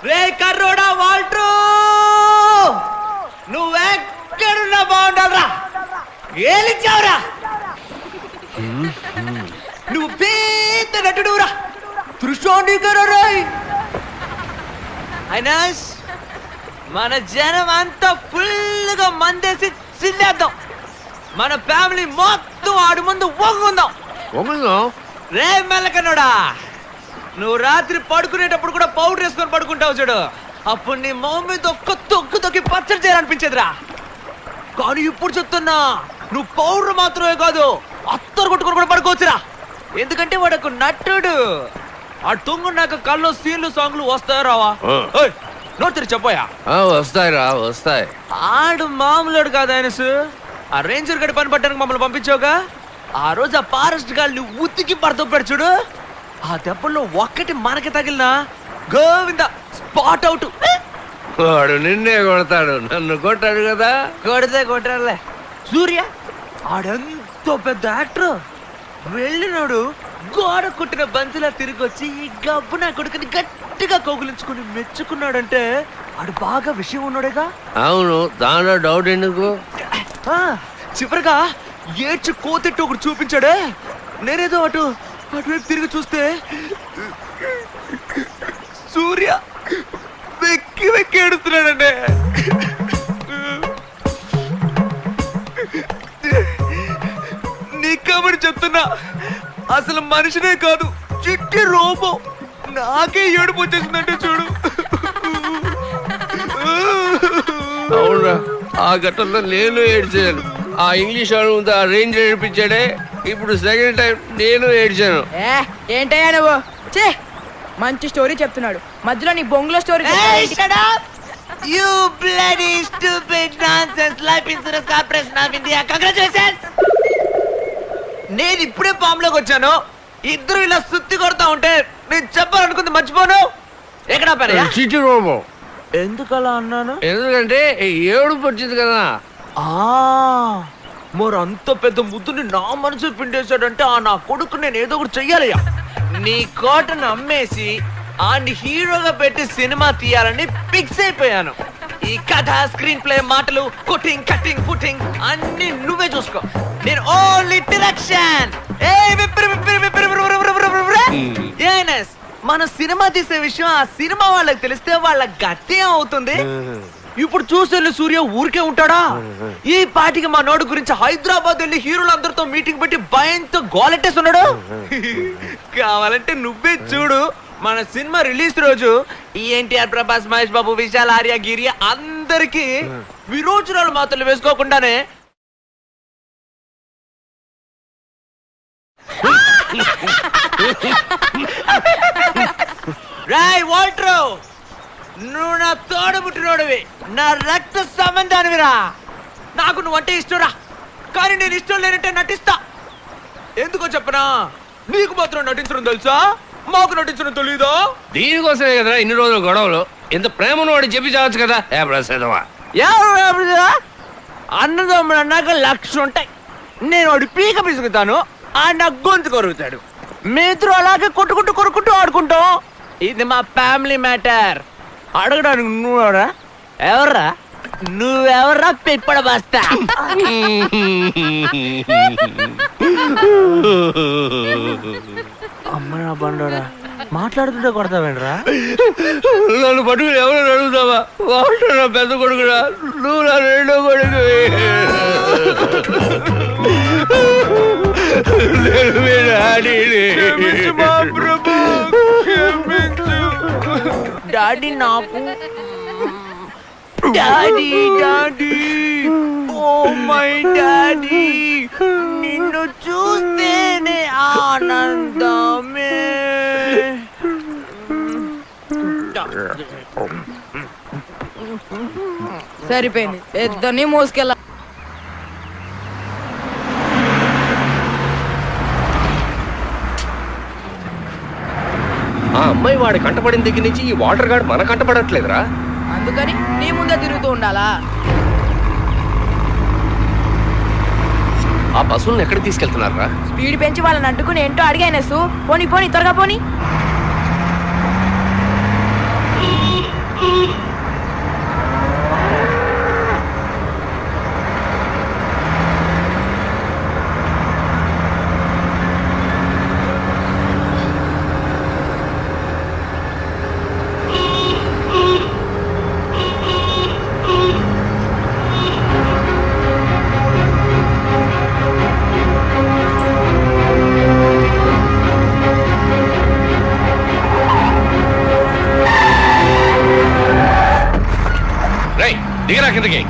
రే కర్రోడా వాల్ట్రూ, నువ్వెక్కడున్నా బాగుండాలరా, ఏలిచ్చావురా. నువ్వు పెద్ద నటుడురా, అయినాస్ మన జనం అంతా ఫుల్గా మందేసి చిల్లేద్దాం. మన ఫ్యామిలీ మొత్తం ఆడి ముందు ఒంగుందాం. రే మెల్లకన్నాడా, నువ్వు రాత్రి పడుకునేటప్పుడు కూడా పౌడర్ వేసుకొని పడుకుంటావు చూడు, అప్పుడు నీ మొహం మీద ఒక్క తొక్కు తొక్కి పచ్చడి చేయాలనిపించేదిరా. కానీ ఇప్పుడు చెప్తున్నా, నువ్వు పౌడర్ మాత్రమే కాదు అత్తరు కొట్టుకొని కూడా పడుకోవచ్చురా. ఎందుకంటే వాడు నటుడు. ఆ తొంగున్నాక కళ్ళు సీన్లు సాంగ్లు వస్తాయా రావా? నోరు చెప్పాయా? వస్తాయిరా, వస్తాయి. ఆడు మామూలుడు కాదు ఆయనసు. ఆ రేంజర్ గడి పని పట్టడానికి మమ్మల్ని పంపించావుగా, ఆ రోజు ఆ ఫారెస్ట్ గాల్ని ఉతికి పడతాడు చూడు, ఆ దెబ్బల్లో ఒక్కటి మనకి తగిలినా గోవింద స్పాట్ అవుట్. వాడు నిన్నే కొడతాడు, నన్ను కొట్టాడు కదా. కొట్టాడులే. సూర్య ఆడెంతో పెద్ద యాక్టర్, వెళ్ళినాడు గోడ కుట్టిన బంతిలా తిరిగి వచ్చి ఈ గబ్బు నా కొడుకుని గట్టిగా కౌగులించుకుని మెచ్చుకున్నాడంటే ఆడు బాగా విషయం ఉన్నాడేగా. అవును, దానిలో డౌట్ ఎందుకు? చివరిగా ఏడ్చి కోతెట్టు ఒకటి చూపించాడే, నేనేదో అటువైపు తిరిగి చూస్తే సూర్య వెక్కి వెక్కి ఏడుస్తున్నాడంటే. నీకమని చెప్తున్నా, అసలు మనిషినే కాదు చిట్టి రోబో. నాకే ఏడుపు వచ్చేసిందంటే చూడు. అవునా, ఆ ఘట్టంలో నేను ఏడ్చాను. ఆ ఇంగ్లీష్ వాడు ముందు ఆ రేంజ్ ఏడిపించాడే, ఇప్పుడు సెకండ్ టైం నేను ఏడ్చాను. ఏంటయ్యా నువ్వు? చే, మంచి స్టోరీ చెప్తున్నాడు, మధ్యలో నీ బొంగులో story. You bloody stupid nonsense life insurance corporation of India. Congratulations. నేను ఇప్పుడే ఫామ్ లోకి వచ్చాను. ఇద్దరు ఇలా సుత్తి కొడతా ఉంటే నేను చెప్పాలనుకుంది మర్చిపోను. ఎక్కడ పని? చిట్టి రోబో. ఎందుకు అలా అన్నాను? ఎందుకంటే ఏడుపు వచ్చింది కదా. మరి అంత పెద్ద ముద్దుని నా మనసు పిండేశాడంటే ఆ నా కొడుకు నేను ఏదో ఒకటి చెయ్యాలయ్యా. నీ కోటను అమ్మేసి ఆన్ని హీరోగా పెట్టి సినిమా తీయాలని ఫిక్స్ అయిపోయాను. ఈ కథ, స్క్రీన్ ప్లే, మాటలు, కొట్టింగ్, కట్టింగ్, పుట్టింగ్ అన్ని నువ్వే చూసుకో. నేను ఓన్లీ డైరెక్షన్. మన సినిమా తీసే విషయం ఆ సినిమా వాళ్ళకి తెలిస్తే వాళ్ళ గట్టి అవుతుంది. ఇప్పుడు చూసే సూర్య ఊరికే ఉంటాడా? ఈ పాటికి మా నోడు గురించి హైదరాబాద్ వెళ్ళి హీరోలందరితో మీటింగ్ పెట్టి భయంతో గోలెట్టేస్తున్నాడు. కావాలంటే నువ్వే చూడు, మన సినిమా రిలీజ్ రోజు ఎన్టీఆర్, ప్రభాస్, మహేష్ బాబు, విశాల్, ఆర్య, గిరి అందరికి విరోచనాలు మాత్రలు వేసుకోకుండానే రాయ్ వాల్ట్రో, నువ్వు నా తోడబుట్టినోడివి, నా రక్త సంబంధానివిరా. నాకు నువ్వంటే ఇష్టంరా, కానీ నేను ఇష్టం లేనంటే నటిస్తా. ఎందుకో చెప్పనా, నీకు మాత్రం నటించడం తెలుసా, మాకు నటించడం తెలీదా? దీనికోసమే కదా ఇన్ని రోజులు గొడవలు. ఇంత ప్రేమను వాడు చెప్పి చావచ్చు కదా. అన్నదమ్ముడు అన్నాక 1,00,000 ఉంటాయి. నేను వాడు పీక పిసుకుతాను, ఆ నా గొంతు కొరుకుతాడు. మీ ఇద్దరు అలాగే కొట్టుకుంటూ ఆడుకుంటాం. ఇది మా ఫ్యామిలీ మ్యాటర్. అడగడానికి నువ్వెవరా? ఎవర్రా నువ్వెవర్రా? పిప్పడ బస్తా. అమ్మ నా బండోడా, మాట్లాడుతుంటే కొడతావేంట్రా? నన్ను పట్టుకుని ఎవరు అడుగుతావా? నా పెద్ద కొడుకురా, నువ్వు నా రెండో కొడుకు. డాడీ నాకు daddy daddy, oh my daddy, నిన్ను చూస్తేనే ఆనందమే. సరిపోయింది, ఇద్దరిని మోసుకెళ్ళ. ఆ అమ్మాయి వాడి కంటపడిన దగ్గర నుంచి ఈ వాటర్ గార్డ్ మన కంటపడట్లేదురా. అందుకని నీ ముందే తిరుగుతూ ఉండాలా? ఆ బస్సులను ఎక్కడికి తీసుకెళ్తున్నారా? స్పీడ్ పెంచి వాళ్ళని అడ్డుకుని ఏంటో అడిగానసు. పోనీ త్వరగా పోనీ. దిగరా కిందకి.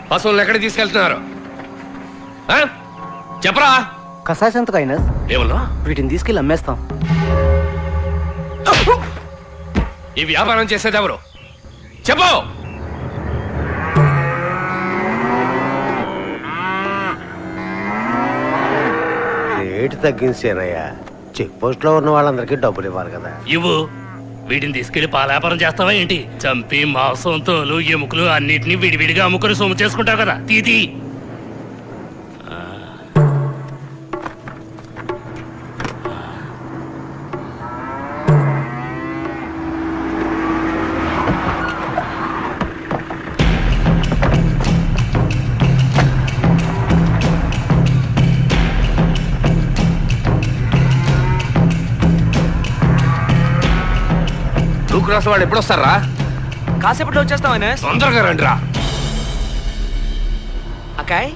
పశువులను ఎక్కడికి తీసుకెళ్తున్నారు? చెప్పరా. కసాయ సంతకైనా ఏమన్నా? వీటిని తీసుకెళ్ళి అమ్మేస్తాం. ఈ వ్యాపారం చేసేది ఎవరు? చెప్పు. రేటు తగ్గించానయ్యా. చెక్ పోస్ట్ లో ఉన్న వాళ్ళందరికీ డబ్బులు ఇవ్వాలి కదా. ఇవ్వు. వీటిని తీసుకెళ్లి పాల వ్యాపారం చేస్తావా ఏంటి? చంపి మాంసం, తోలు, ఎముకలు అన్నిటినీ విడివిడిగా అమ్ముకుని సొమ్ము చేసుకుంటావు కదా. తీతి. క్రాస్ వాళ్ళు ఎప్పుడు వస్తారా? కాసేపట్లో వచ్చేస్తామనే. తొందరగా రండిరా. అక్కాయ్,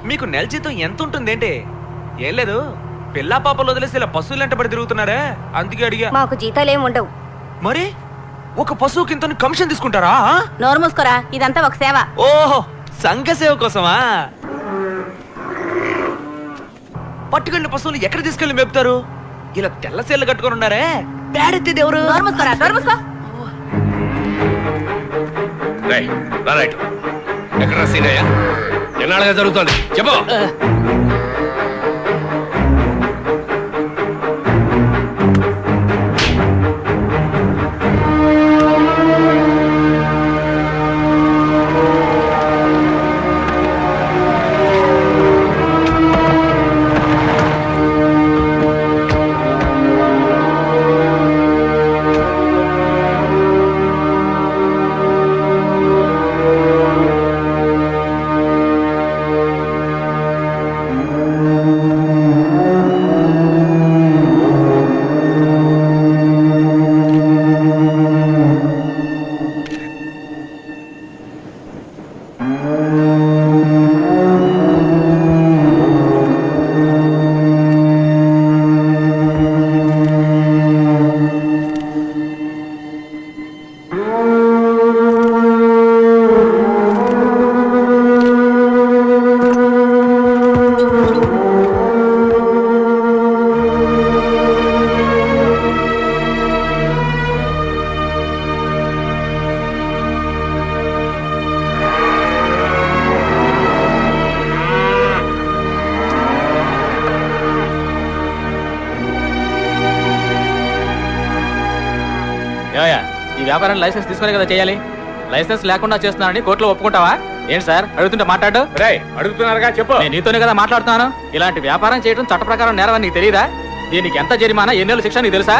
మీకు నెల జీతం ఎంత ఉంటుందేంటి? ఏం లేదు, పిల్లా పాపలు వదిలేసి ఇలా పశువులు వెంట పడి తిరుగుతున్నారే, అందుకే అడిగా. మాకు జీతాలేం ఉండవు. మరి ఒక పశువుకి ఇంత కమిషన్ తీసుకుంటారా? నోరు మూసుకోరా, ఇదంతా ఒక సేవ. ఓహో, సంఘ సేవ కోసమా? పట్టుకెళ్ళిన పశువులు ఎక్కడ తీసుకెళ్లి మేపుతారు? ఇలా తెల్ల సేళ్ళు కట్టుకొని ఉన్నారే, పేడెత్తేది ఎవరు? నోరు మూసుకోరా, నోరు మూసుకో. రైట్. ఎక్కడ సీనయ్య? ఎన్నాళ్ళుగా జరుగుతుంది చెప్పు. ఈ వ్యాపారాన్ని లైసెన్స్ తీసుకునే కదా చేయాలి. లైసెన్స్ లేకుండా చేస్తున్నానని కోర్టులో ఒప్పుకుంటావా? ఏంటి సార్ అడుగుతుంటే మాట్లాడు. అడుగుతున్నారుగా చెప్పు. నేను నీతోనే కదా మాట్లాడుతున్నాను. ఇలాంటి వ్యాపారం చేయడం చట్ట ప్రకారం నేరమని నీకు తెలియదా? దీనికి ఎంత జరిమానా, ఎన్నేళ్ళు శిక్ష నీకు తెలుసా?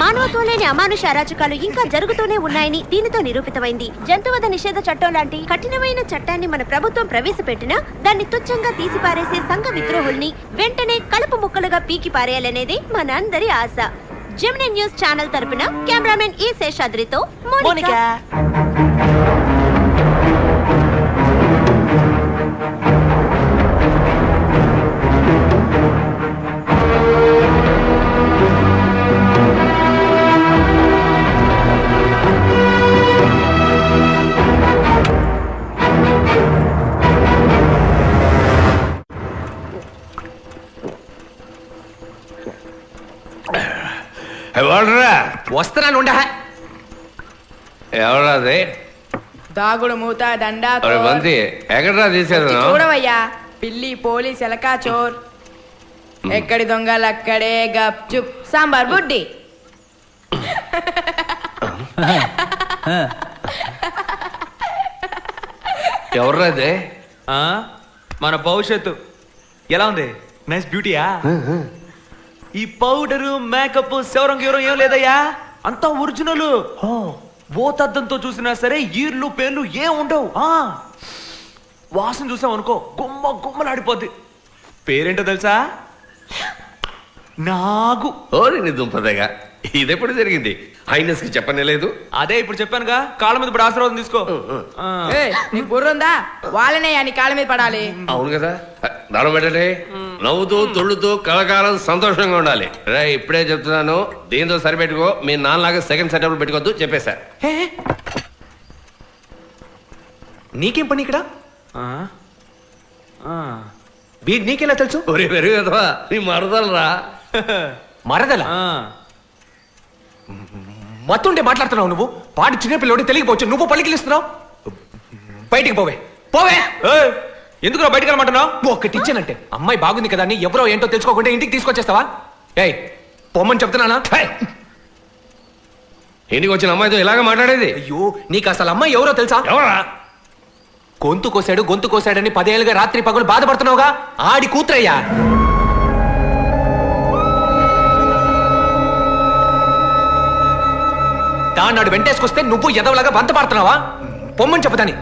మానవత్వం లేని అమానుష అరాచకాలు ఇంకా జరుగుతూనే ఉన్నాయని దీనితో నిరూపితమైంది. జంతువధ నిషేధ చట్టం లాంటి కఠినమైన చట్టాన్ని మన ప్రభుత్వం ప్రవేశపెట్టినా దాన్ని తుచ్చంగా తీసిపారేసే సంఘ విద్రోహుల్ని వెంటనే కలుపు ముక్కలుగా పీకి పారేయాలనేది మన అందరి ఆశ. జెమినీ న్యూస్ ఛానల్ తరపున కెమెరామెన్ ఈ శేషాద్రితో మోనికా. వస్తున్నాను. ఎవరాది? దాగుడు మూత దండా మంది ఎక్కడరా తీసేది? చూడవయ్యా, పిల్లి పోలీస్ ఎలకా చోర్. ఎక్కడి దొంగలు అక్కడే గప్ చుప్ సాంబార్ బుడ్డి. ఎవర్రాది? మన భవిష్యత్తు ఎలా ఉంది? నైస్ బ్యూటీయా? ఈ పౌడరు మేకప్ శవరం గీవరం ఏం లేదయ్యా, అంతా ఒరిజినల్. ఓతద్దంతో చూసినా సరే ఈర్లు పేర్లు ఏం ఉండవు. వాసన చూసాం అనుకో గుమ్మ గుమ్మలాడిపోద్ది. పేరేంటో తెలుసా? నాగు. ఓరి దుంపదగా, ఇదెప్పుడు జరిగింది? హైనస్ కి చెప్పనే లేదు. అదే ఇప్పుడు చెప్పానుగా, కాళ్ళ మీద ఇప్పుడు ఆశీర్వాదం తీసుకో. నీకు బుర్రుందా? వాళ్ళనే నీ కాళ్ళ మీద పడాలి. అవును కదా, దానం పెట్టలే. నవ్వుతూ తొళ్ళుతూ కలకాలం సంతోషంగా ఉండాలి. రే ఇప్పుడే చెప్తున్నాను, దీంతో సరిపెట్టుకో. మీ నాన్నలాగా సెకండ్ సెటప్ పెట్టుకోవద్దు చెప్పేశా. నీకేం పని ఇక్కడ? వీడు నీకెలా తెలుసు? ఒరే పెరుగు కదవా, నీ మరదలరా. మరదలా? మత్తుండే మాట్లాడుతున్నావు నువ్వు. పాటి చిన్నపిల్లోడి తెలియకపోవచ్చు, నువ్వు పలికిలిస్తున్నావు. బయటికి పోవే, పోవే. ఎందుకు బయటికి వెళ్ళమంటున్నావు? ఒకటి ఇచ్చానంటే అమ్మాయి బాగుంది కదా అని ఎవరో ఏంటో తెలుసుకోకుండా ఇంటికి తీసుకొచ్చేస్తావా? ఏయ్ పొమ్మని చెప్తున్నానా? ఇంటికి వచ్చిన అమ్మాయితో ఇలాగ మాట్లాడేది? అయ్యో, నీకు అసలు అమ్మాయి ఎవరో తెలుసా? ఎవరా? గొంతు కోసాడని 10 ఏళ్ళుగా రాత్రి పగలు బాధపడుతున్నావుగా, ఆడి కూతురయ్యా. దాన్నాడు వెంటేసుకొస్తే నువ్వు ఎదవలాగా వంత పాడుతున్నావా? పొమ్మని చెప్పుతాని.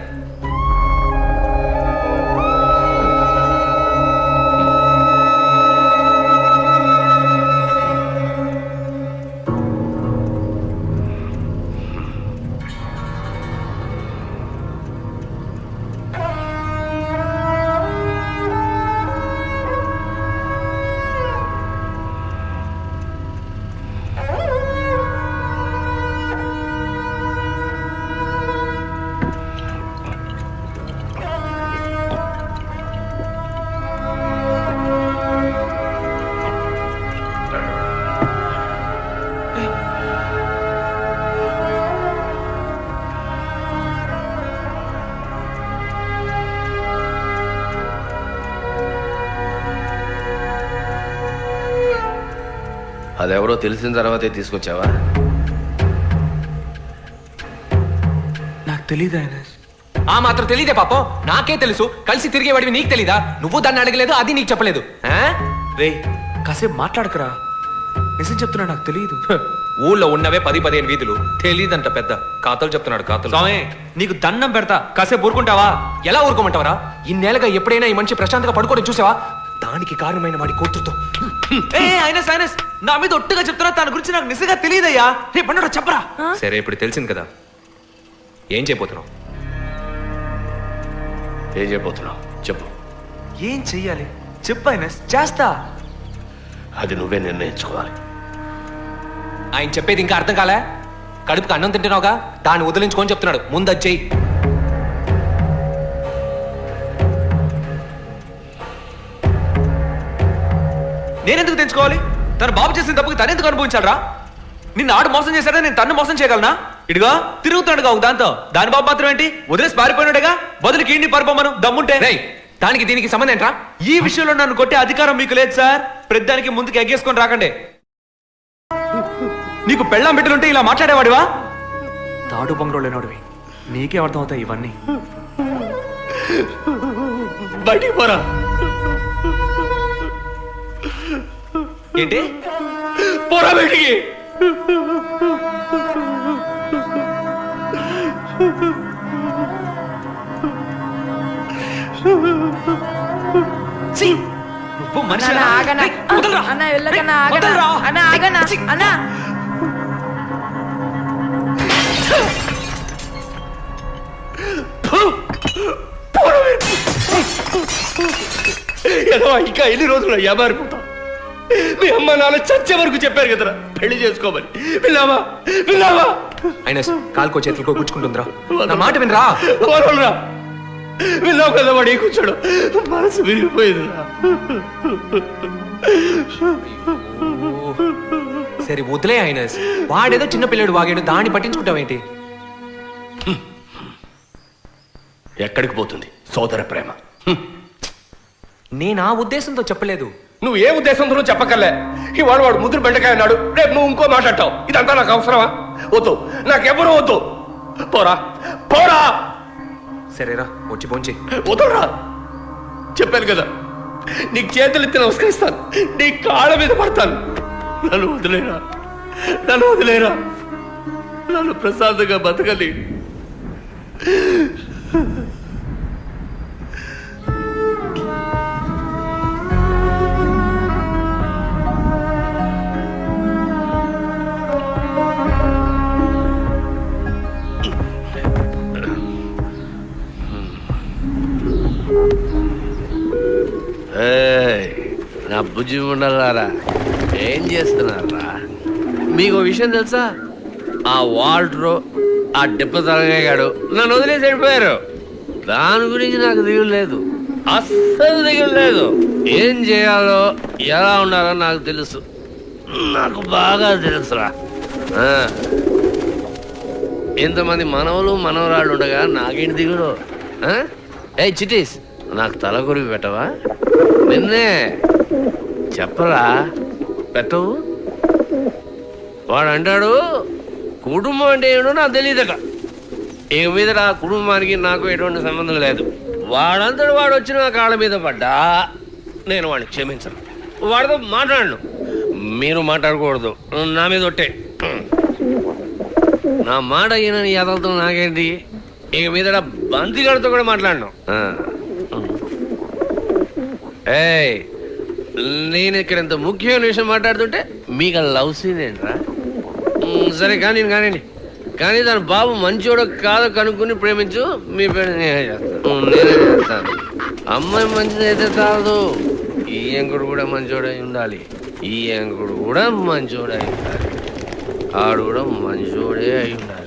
అదెవరో తెలిసిన తర్వాతే తీసుకొచ్చావా? నాకు తెలీదా? ఆ మాత్రం తెలీదే పాపం. నాకే తెలుసు. కలిసి తిరిగేవాడివి నీకు తెలీదా? నువ్వు దాన్ని అడగలేదు, అది నీకు చెప్పలేదు. రే కాసేపు మాట్లాడకరా. నిజం చెప్తున్నా, నాకు తెలియదు. ఊళ్ళో ఉన్నవే 10-15 వీధులు, తెలీదంట పెద్ద కాతలు చెప్తున్నాడు. కాతలు నీకు దండం పెడతా, కాసేపు ఊరుకుంటావా? ఎలా ఊరుకోమంటావరా? ఇన్నేళ్ళగా ఎప్పుడైనా ఈ మనిషి ప్రశాంతంగా పడుకోవడం చూసావా? దానికి కారణమైన వాడి కూతురుతో. నా మీద ఒట్టుగా చెప్తున్నా, తన గురించి నాకు నిజంగా తెలియదయ్యా. రే పండు చెప్పరా. సరే ఇప్పుడు తెలిసింది కదా, ఏం చేయబోతున్నావు? ఏం చేయబోతున్నావు చెప్పు. ఏం చెయ్యాలి చెప్పు ఐనస్, చేస్తా. అది నువ్వే నిర్ణయించుకోవాలి. ఆయన చెప్పేది ఇంకా అర్థం కాలే? కడుపుకి అన్నం తింటున్నావుగా, దాన్ని వదిలించుకొని చెప్తున్నాడు. ముందు అది చెయ్యి. నేనెందుకు తెచ్చుకోవాలి? తన బాబు చేసిన తప్పుకి తనెందుకు అనుభవించాలరా? నిన్ను ఆడు మోసం చేశాడా, నేను తన్ను మోసం చేయగలనా? ఇదిగా తిరుగుతున్నాడుగా ఒక దాంతో. దాని బాబు మాత్రం ఏంటి, వదిలేసి పారిపోయినాడుగా. బదులు కీడిని పారిపోమను దమ్ముంటే. దానికి దీనికి సంబంధం ఏంట్రా? ఈ విషయంలో నన్ను కొట్టే అధికారం మీకు లేదు సార్. ప్రతిదానికి ముందుకు ఎగ్గేసుకొని రాకండి. నీకు పెళ్ళాం బిడ్డలుంటే ఇలా మాట్లాడేవాడివా? తాడు పొంగరోళ్ళు లేనోడివి, నీకే అర్థం అవుతాయి ఇవన్నీ. బయటికి పోరా. ఏంటి? పోరా బయటికి. నువ్వు మనిషి అన్న వెళ్ళకన్నా, అన్న ఆగనా అన్న. ఇంకా ఎన్ని రోజులు వ్యాపారిపోతాం? మీ అమ్మ నాన్న చచ్చే వరకు చెప్పారు కదరా పెళ్లి చేసుకోమని. విన్నావా? విన్నావా? అయినా కాలుకో చేతులకో గుచ్చుకుంటుందిరా. నా మాట వినరా. విన్నావు కదా, వాడు కూర్చోడు. మనసు విరిగిపోయిందిరా. సరే వదిలే అయినస్. వాడేదో చిన్న పిల్లడు వాగాడు, దాన్ని పట్టించుకుంటావేంటి? ఎక్కడికి పోతుంది సోదర ప్రేమ? నేను ఆ ఉద్దేశంతో చెప్పలేదు. నువ్వు ఏ ఉద్దేశంతో చెప్పకలే. ఇవాళ వాడు ముద్దురు బెండకాయ అన్నాడు, రేపు నువ్వు ఇంకో మాట్లాడతావు. ఇదంతా నాకు అవసరమా? వద్దు, నాకెవరూ వద్దు. పోరా పోరా. సరేరా వచ్చి పోంచి. వదలరా. చెప్పాను కదా, నీకు చేతులు ఎత్తి నమస్కరిస్తాను, నీ కాళ్ళ మీద పడతాను. నన్ను వదిలేరా, నన్ను వదిలేరా. నన్ను ప్రశాంతంగా బతకలి. నా బుజ్జి ఉండాలారా, ఏం చేస్తున్నారా? మీకు విషయం తెలుసా? ఆ వాల్టరు, ఆ డిప్ప తలగాడు నన్ను వదిలేసి వెళ్ళిపోయారు. దాని గురించి నాకు దిగులు లేదు, అస్సలు దిగులు లేదు. ఏం చేయాలో ఎలా ఉండాలో నాకు తెలుసు, నాకు బాగా తెలుసురా. ఇంతమంది మనవలు మనవరాళ్ళు ఉండగా నాకేంటి దిగులు? ఏ చిటీస్, నాకు తల కొరికి పెట్టవా? నిన్నే చెప్పరా, పెట్టవు. వాడు అంటాడు కుటుంబం అంటే ఏమిటో నాకు తెలియదట. ఇక మీద ఆ కుటుంబానికి నాకు ఎటువంటి సంబంధం లేదు. వాడంతటి వాడు వచ్చి నా కాళ్ళ మీద పడ్డా నేను వాడిని క్షమించను, వాడితో మాట్లాడను. మీరు మాట్లాడకూడదు, నా మీద ఒట్టే. నా మాట అయిన యాదలతో నాకేంటి? ఇక మీద బంతిగాడితో కూడా మాట్లాడను. ఏయ్, నేను ఇక్కడ ఇంత ముఖ్యమైన విషయం మాట్లాడుతుంటే మీకు లవ్ సీన్ ఏంట్రా? సరే కానీ కానీ దాని బాబు మంచోడో కాదో కనుక్కుని ప్రేమించు. మీ పేరు నేనే చేస్తాను. అమ్మాయి మంచిది అయితే కాదు, ఈ ఎంకుడు కూడా మంచోడై ఉండాలి. ఈ ఎంకుడు కూడా మంచోడై ఉండాలి. ఆడు కూడా మంచోడే అయి ఉండాలి.